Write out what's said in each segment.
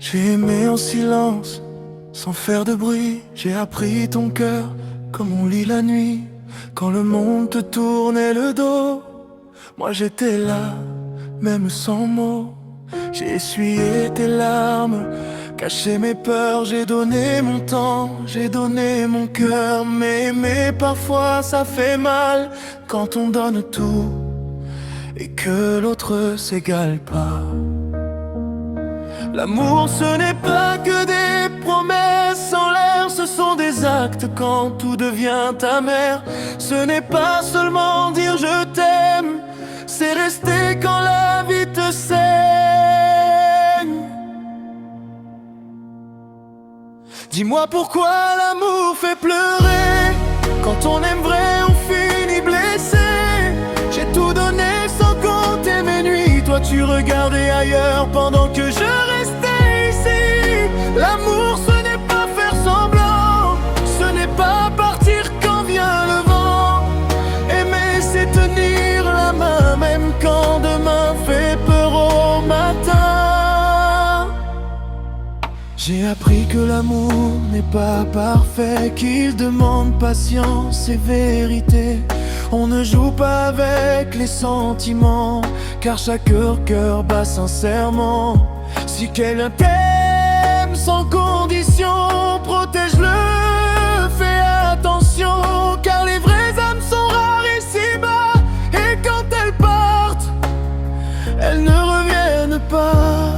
J'ai aimé en silence, sans faire de bruit. J'ai appris ton cœur comme on lit la nuit. Quand le monde te tournait le dos, moi j'étais là, même sans mots. J'ai essuyé tes larmes, caché mes peurs. J'ai donné mon temps, j'ai donné mon cœur. Mais aimer parfois ça fait mal, quand on donne tout et que l'autre s'égale pas. L'amour ce n'est pas que des promesses en l'air, ce sont des actes quand tout devient amer. Ce n'est pas seulement dire je t'aime, c'est rester quand la vie te saigne. Dis-moi pourquoi l'amour fait pleurer, quand on aime vrai on finit blessé. J'ai tout donné sans compter mes nuits, toi tu regardais ailleurs pendant que je restais ici. L'amour ce n'est pas faire semblant, ce n'est pas partir quand vient le vent. Aimer c'est tenir la main même quand demain fait peur au matin. J'ai appris que l'amour n'est pas parfait, qu'il demande patience et vérité. On ne joue pas avec les sentiments, car chaque cœur bat sincèrement. Si quelqu'un t'aime sans condition, protège-le, fais attention, car les vraies âmes sont rares ici-bas. Et quand elles partent, elles ne reviennent pas.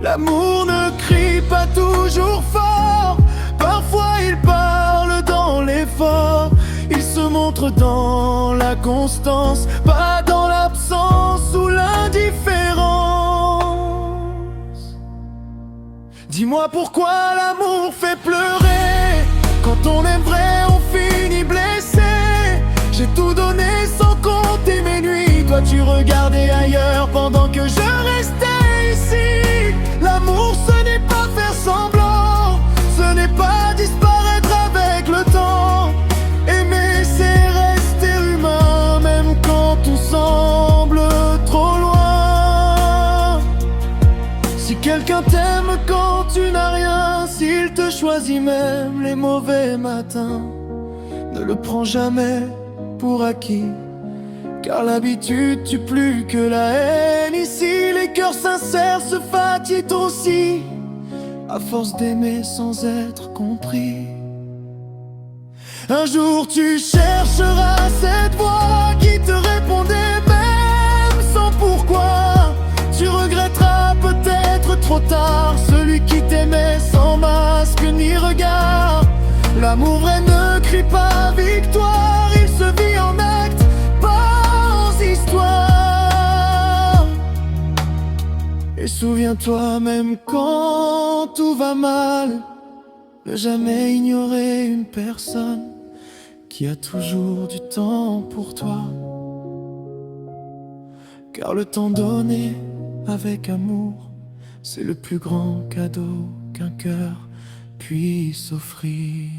L'amour ne crie pas toujours fort, parfois il parle dans l'effort. Il se montre dans la constance, pas dans l'absence ou l'indifférence. Dis-moi pourquoi l'amour fait pleurer, quand on aime vrai on finit blessé. J'ai tout donné sans compter mes nuits, toi tu regardais ailleurs pendant que je restais ici. L'amour ce n'est pas faire semblant, ce n'est pas disparaître avec le temps. Aimer c'est rester humain même quand tout semble trop loin. Si quelqu'un t'aime quand tu n'as rien, s'il te choisit même les mauvais matins, ne le prends jamais pour acquis, car l'habitude tue plus que la haine. Ici les cœurs sincères se fatiguent aussi, à force d'aimer sans être compris. Un jour tu chercheras cette voix qui te répondait même sans pourquoi. Tu regretteras peut-être trop tard celui qui t'aimait sans masque ni regard. L'amour vrai ne crie pas victoire, il se vit en acte, pas en histoire. Et souviens-toi même quand tout va mal, ne jamais ignorer une personne qui a toujours du temps pour toi. Car le temps donné avec amour, c'est le plus grand cadeau qu'un cœur puisse offrir.